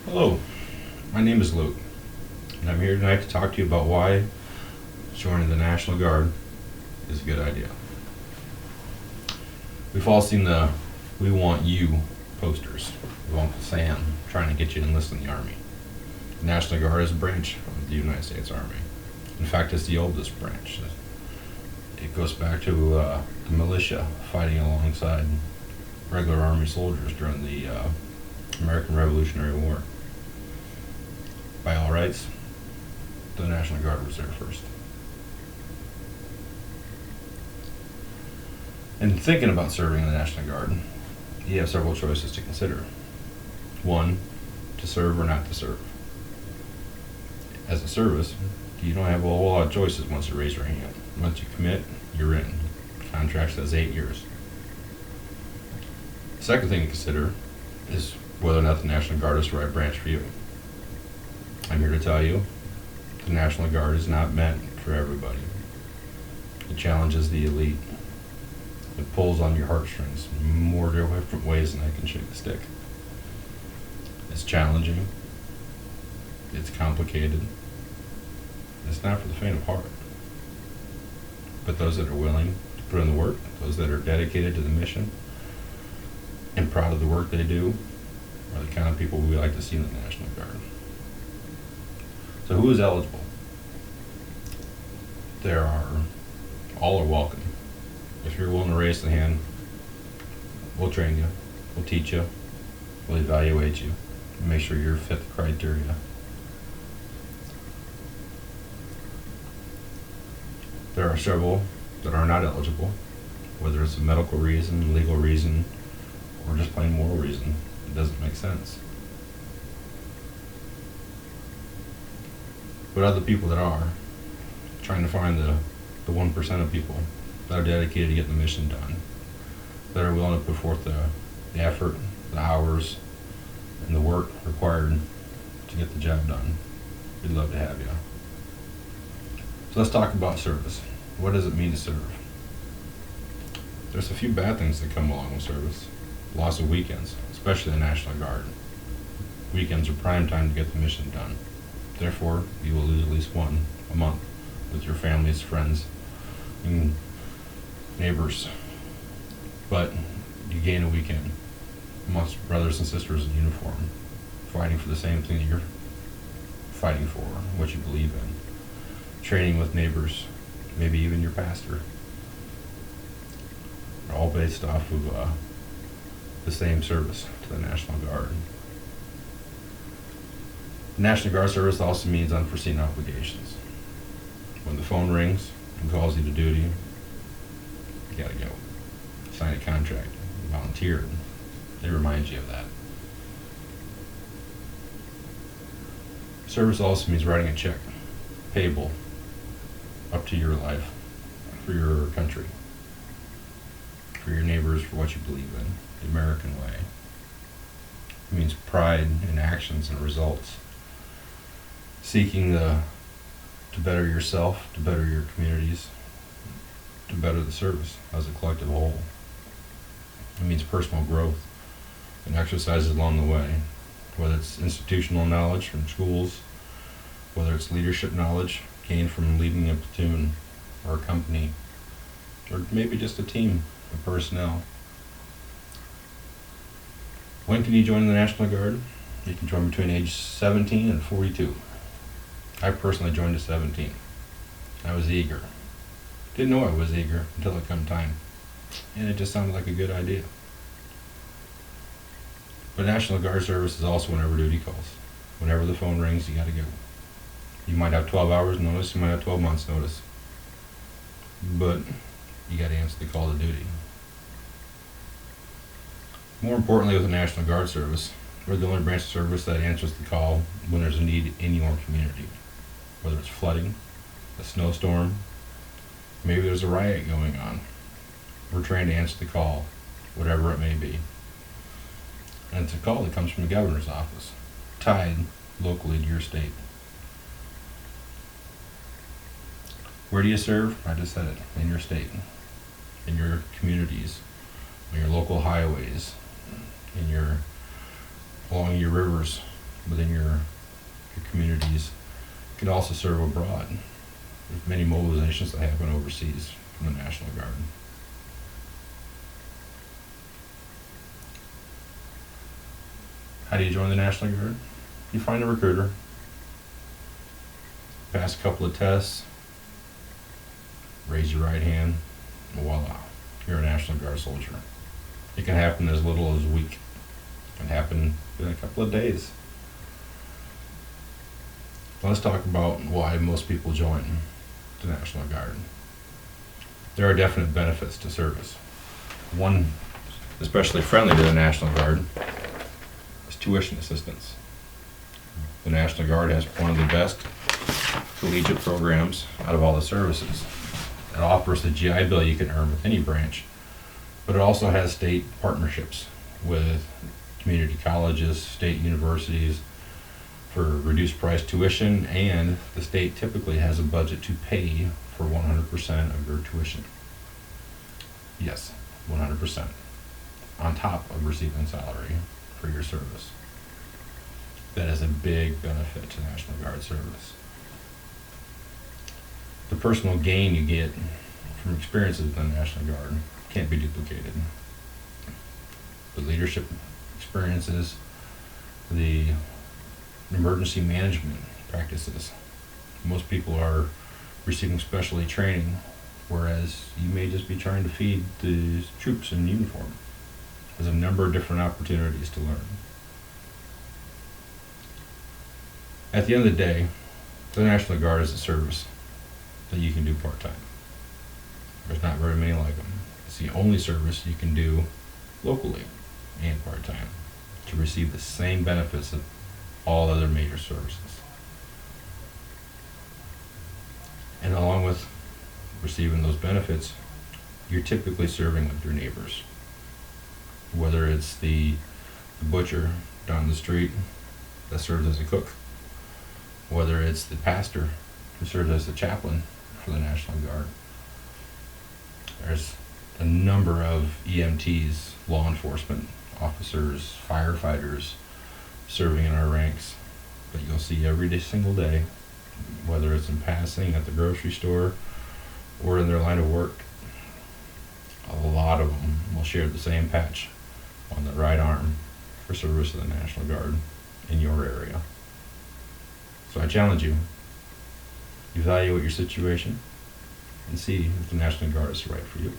Hello, my name is Luke, and I'm here tonight to talk to you about why joining the National Guard is a good idea. We've all seen the "We Want You" posters of Uncle Sam trying to get you to enlist in the Army. The National Guard is a branch of the United States Army. In fact, it's the oldest branch. It goes back to the militia fighting alongside regular Army soldiers during the American Revolutionary War. By all rights, the National Guard was there first. In thinking about serving in the National Guard, you have several choices to consider. One, to serve or not to serve. As a service, you don't have a whole lot of choices once you raise your hand. Once you commit, you're in. Contract says 8 years. Second thing to consider is whether or not the National Guard is the right branch for you. I'm here to tell you, the National Guard is not meant for everybody. It challenges the elite. It pulls on your heartstrings in more different ways than I can shake a stick. It's challenging. It's complicated. It's not for the faint of heart. But those that are willing to put in the work, those that are dedicated to the mission, and proud of the work they do, are the kind of people we like to see in the National Guard. So who is eligible? All are welcome. If you're willing to raise the hand, we'll train you, we'll teach you, we'll evaluate you, and make sure you fit the criteria. There are several that are not eligible, whether it's a medical reason, legal reason, or just plain moral reason. It doesn't make sense. But other people that are, trying to find the 1% of people that are dedicated to getting the mission done, that are willing to put forth the effort, the hours, and the work required to get the job done. We'd love to have you. So let's talk about service. What does it mean to serve? There's a few bad things that come along with service. Loss of weekends, especially the National Guard. Weekends are prime time to get the mission done. Therefore, you will lose at least one a month with your families, friends, and neighbors. But you gain a weekend amongst brothers and sisters in uniform, fighting for the same thing that you're fighting for, what you believe in. Training with neighbors, maybe even your pastor. All based off of the same service to the National Guard. National Guard service also means unforeseen obligations. When the phone rings and calls you to duty, you gotta go. Sign a contract, volunteer. It reminds you of that. Service also means writing a check, payable, up to your life, for your country, for your neighbors, for what you believe in, the American way. It means pride in actions and results. Seeking to better yourself, to better your communities, to better the service as a collective whole. It means personal growth and exercises along the way, whether it's institutional knowledge from schools, whether it's leadership knowledge gained from leading a platoon or a company, or maybe just a team of personnel. When can you join the National Guard? You can join between age 17 and 42. I personally joined at 17. I was eager. Didn't know I was eager until it come time. And it just sounded like a good idea. But National Guard service is also whenever duty calls. Whenever the phone rings, you gotta go. You might have 12 hours notice, you might have 12 months notice. But you gotta answer the call to duty. More importantly, with the National Guard service, we're the only branch of service that answers the call when there's a need in your community. Whether it's flooding, a snowstorm, maybe there's a riot going on. We're trained to answer the call, whatever it may be. And it's a call that comes from the governor's office, tied locally to your state. Where do you serve? I just said it, in your state, in your communities, on your local highways, along your rivers, within your communities. You can also serve abroad. There's many mobilizations that happen overseas from the National Guard. How do you join the National Guard? You find a recruiter, pass a couple of tests, raise your right hand, and voila, you're a National Guard soldier. It can happen as little as a week. It can happen in a couple of days. Let's talk about why most people join the National Guard. There are definite benefits to service. One, especially friendly to the National Guard, is tuition assistance. The National Guard has one of the best collegiate programs out of all the services. It offers the GI Bill you can earn with any branch, but it also has state partnerships with community colleges, state universities for reduced price tuition, and the state typically has a budget to pay for 100% of your tuition. Yes, 100%, on top of receiving salary for your service. That is a big benefit to National Guard service. The personal gain you get from experiences with the National Guard can't be duplicated. The leadership experiences, the emergency management practices. Most people are receiving specialty training, whereas you may just be trying to feed the troops in uniform. There's a number of different opportunities to learn. At the end of the day, the National Guard is a service that you can do part-time. There's not very many like them. It's the only service you can do locally and part-time to receive the same benefits of all other major services. And along with receiving those benefits, you're typically serving with your neighbors. Whether it's the butcher down the street that serves as a cook, whether it's the pastor who serves as the chaplain for the National Guard. There's a number of EMTs, law enforcement officers, firefighters serving in our ranks that you'll see every single day, whether it's in passing at the grocery store or in their line of work. A lot of them will share the same patch on the right arm for service to the National Guard in your area. So I challenge you, evaluate your situation and see if the National Guard is right for you.